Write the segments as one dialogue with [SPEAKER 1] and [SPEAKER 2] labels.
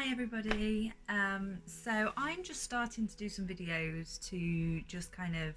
[SPEAKER 1] Hi everybody. So I'm just starting to do some videos to just kind of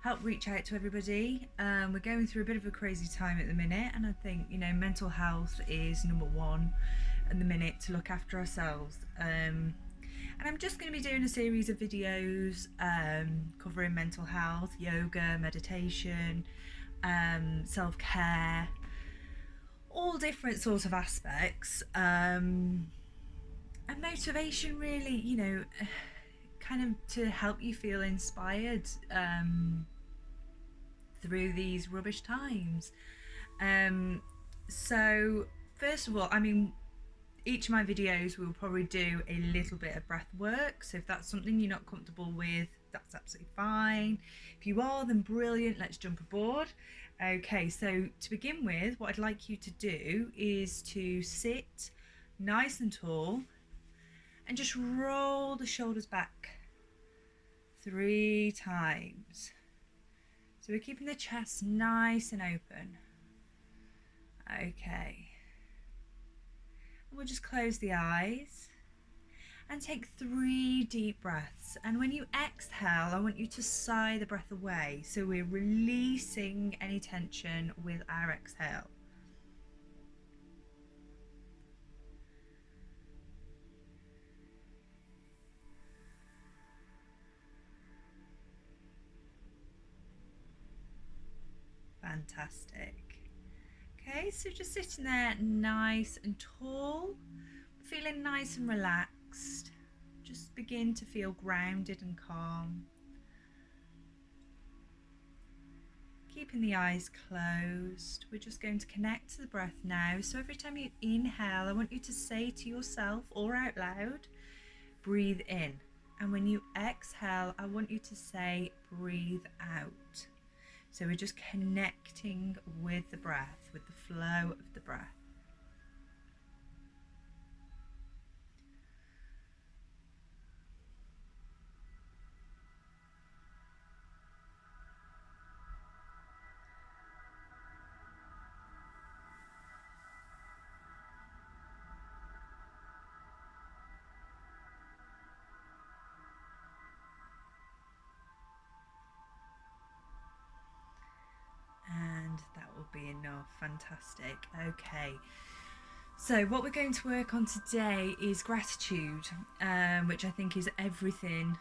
[SPEAKER 1] help reach out to everybody. We're going through a bit of a crazy time at the minute, and I think, you know, mental health is number one at the minute, to look after ourselves. And I'm just going to be doing a series of videos covering mental health, yoga, meditation, self-care, all different sorts of aspects. And motivation, really, you know, kind of to help you feel inspired through these rubbish times. Um, so first of all, I mean, each of my videos will probably do a little bit of breath work. So if that's something you're not comfortable with, that's absolutely fine. If you are, then brilliant, let's jump aboard. Okay, so to begin with, what I'd like you to do is to sit nice and tall and just roll the shoulders back 3 times. So we're keeping the chest nice and open. Okay. And we'll just close the eyes and take 3 deep breaths. And when you exhale, I want you to sigh the breath away. So we're releasing any tension with our exhale. Fantastic. Okay, so just sitting there nice and tall, feeling nice and relaxed. Just begin to feel grounded and calm. Keeping the eyes closed, we're just going to connect to the breath now. So every time you inhale, I want you to say to yourself or out loud, breathe in. And when you exhale, I want you to say, breathe out. So we're just connecting with the breath, with the flow of the breath. And that will be enough. Fantastic. Okay. So what we're going to work on today is gratitude, which I think is everything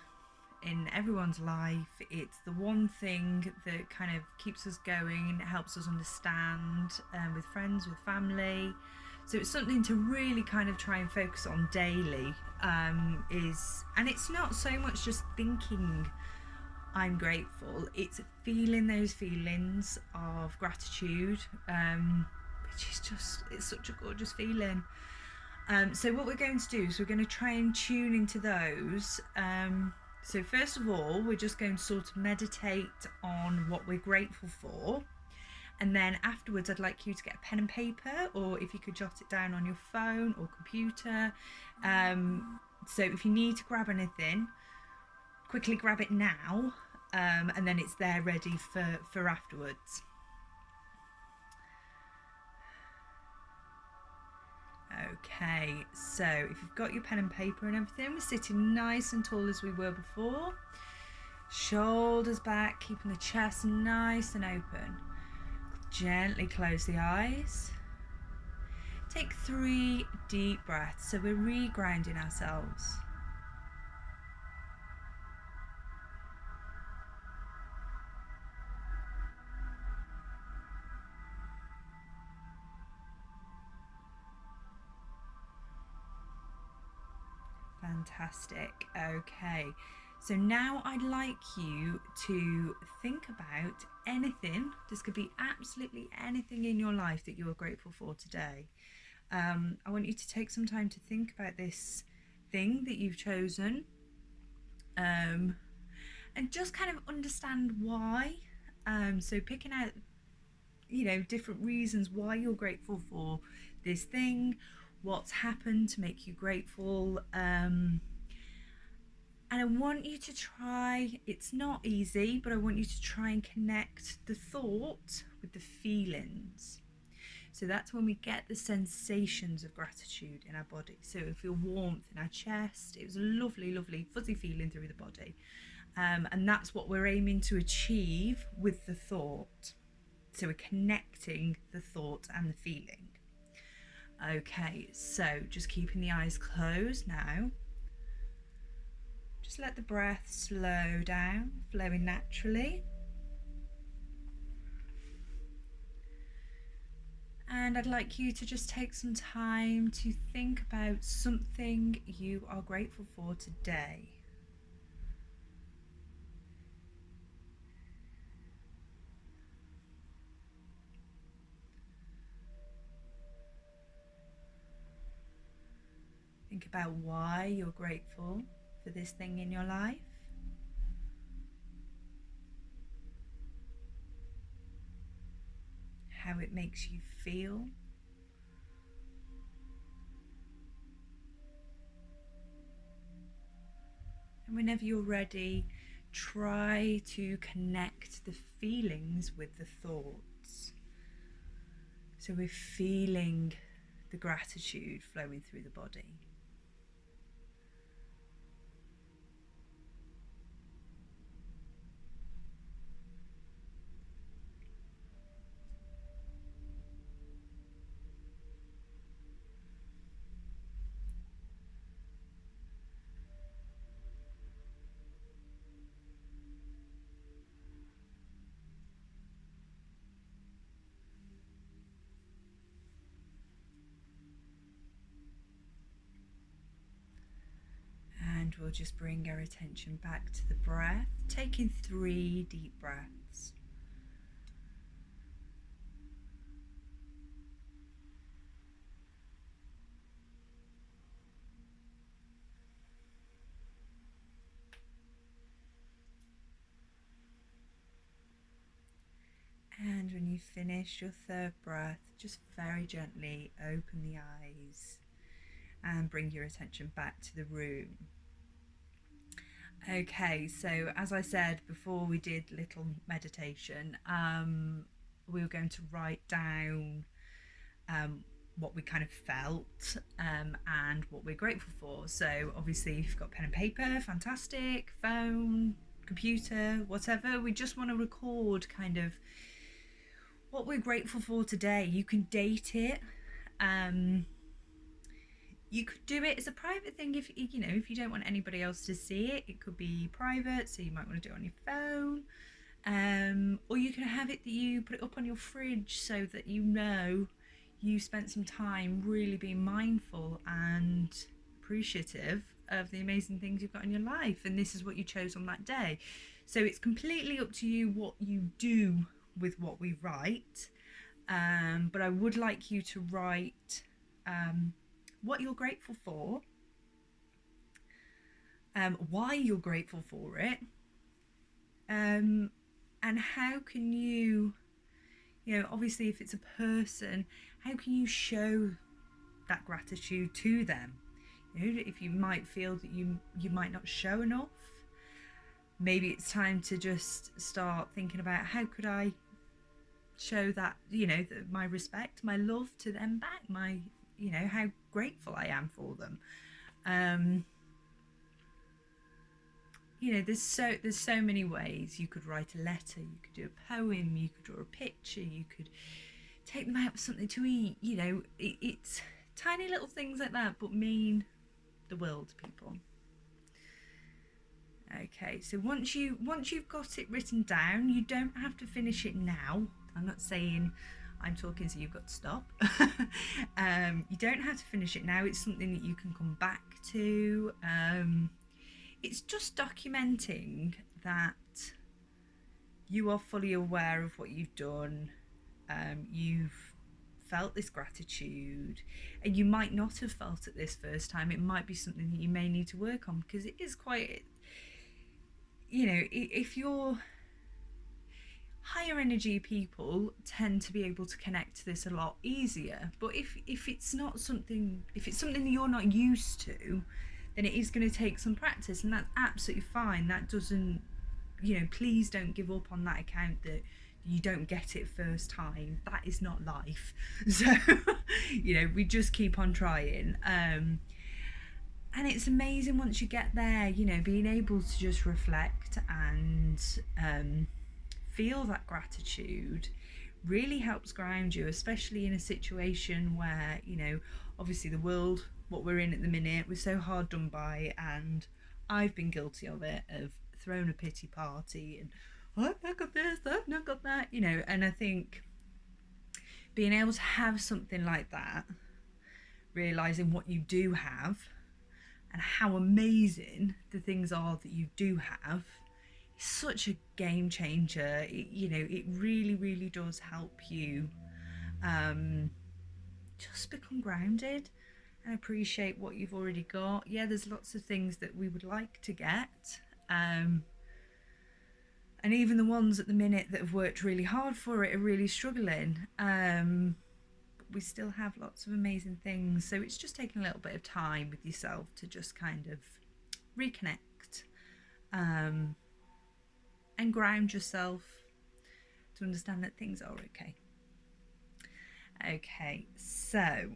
[SPEAKER 1] in everyone's life. It's the one thing that kind of keeps us going, helps us understand with friends, with family. So it's something to really kind of try and focus on daily. And it's not so much just thinking I'm grateful, it's feeling those feelings of gratitude, which is just, it's such a gorgeous feeling. So what we're going to do is we're going to try and tune into those. So first of all, we're just going to sort of meditate on what we're grateful for. And then afterwards, I'd like you to get a pen and paper, or if you could jot it down on your phone or computer. So if you need to grab anything, quickly grab it now, and then it's there ready for afterwards. Okay, so if you've got your pen and paper and everything, we're sitting nice and tall as we were before. Shoulders back, keeping the chest nice and open. Gently close the eyes. Take 3 deep breaths, so we're re-grounding ourselves. Fantastic. Okay, so now I'd like you to think about anything. This could be absolutely anything in your life that you're grateful for today. I want you to take some time to think about this thing that you've chosen, and just kind of understand why. So picking out, you know, different reasons why you're grateful for this thing, what's happened to make you grateful. And I want you to try, it's not easy, but I want you to try and connect the thought with the feelings. So that's when we get the sensations of gratitude in our body. So we feel warmth in our chest. It was a lovely, lovely fuzzy feeling through the body. And that's what we're aiming to achieve with the thought. So we're connecting the thought and the feeling. Okay, so just keeping the eyes closed now. Just let the breath slow down, flowing naturally. And I'd like you to just take some time to think about something you are grateful for today. Think about why you're grateful for this thing in your life. How it makes you feel. And whenever you're ready, try to connect the feelings with the thoughts. So we're feeling the gratitude flowing through the body. And we'll just bring our attention back to the breath, taking 3 deep breaths. And when you finish your 3rd breath, just very gently open the eyes and bring your attention back to the room. Okay, so as I said before we did little meditation, we were going to write down what we kind of felt and what we're grateful for. So obviously if you've got pen and paper, fantastic, phone, computer, whatever, we just want to record kind of what we're grateful for today. You can date it. You could do it as a private thing if you don't want anybody else to see it. It could be private, so you might want to do it on your phone, or you can have it that you put it up on your fridge so that you spent some time really being mindful and appreciative of the amazing things you've got in your life, and this is what you chose on that day. So it's completely up to you what you do with what we write, but I would like you to write what you're grateful for, why you're grateful for it, and how can you obviously if it's a person, how can you show that gratitude to them? If you might feel that you might not show enough, maybe it's time to just start thinking about how could I show that, my respect, my love to them back, my how grateful I am for them. There's so many ways. You could write a letter, you could do a poem, you could draw a picture, you could take them out for something to eat. It's tiny little things like that, but mean the world to people. Okay, so once you've got it written down, you don't have to finish it now. I'm not saying I'm talking so you've got to stop. You don't have to finish it now. It's something that you can come back to. It's just documenting that you are fully aware of what you've done. You've felt this gratitude, and you might not have felt it this first time. It might be something that you may need to work on, because it is quite, if you're higher energy people tend to be able to connect to this a lot easier, but if it's something that you're not used to, then it is going to take some practice, and that's absolutely fine. That doesn't, please don't give up on that account that you don't get it first time. That is not life. So, you know, we just keep on trying. And it's amazing once you get there, you know, being able to just reflect and feel that gratitude really helps ground you, especially in a situation where, you know, obviously the world, what we're in at the minute, we're so hard done by, and I've been guilty of it, of throwing a pity party and I've not got this, I've not got that, you know. And I think being able to have something like that, realizing what you do have and how amazing the things are that you do have, is such a game changer. You know, it really, really does help you just become grounded and appreciate what you've already got. Yeah, there's lots of things that we would like to get, and even the ones at the minute that have worked really hard for it are really struggling, but we still have lots of amazing things. So it's just taking a little bit of time with yourself to just kind of reconnect, and ground yourself to understand that things are okay. Okay, so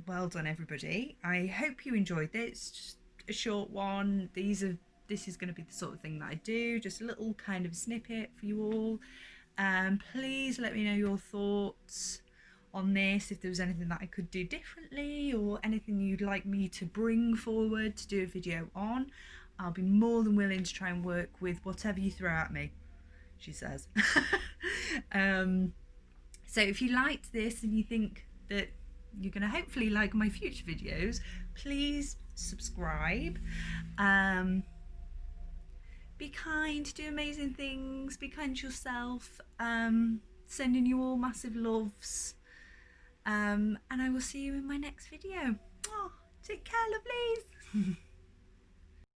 [SPEAKER 1] well done everybody. I hope you enjoyed this. Just a short one. This is going to be the sort of thing that I do, just a little kind of snippet for you all. Please let me know your thoughts on this, if there was anything that I could do differently or anything you'd like me to bring forward to do a video on. I'll be more than willing to try and work with whatever you throw at me, she says. So if you liked this and you think that you're going to hopefully like my future videos, please subscribe. Be kind, do amazing things, be kind to yourself. Sending you all massive loves. And I will see you in my next video. Oh, take care, lovelies.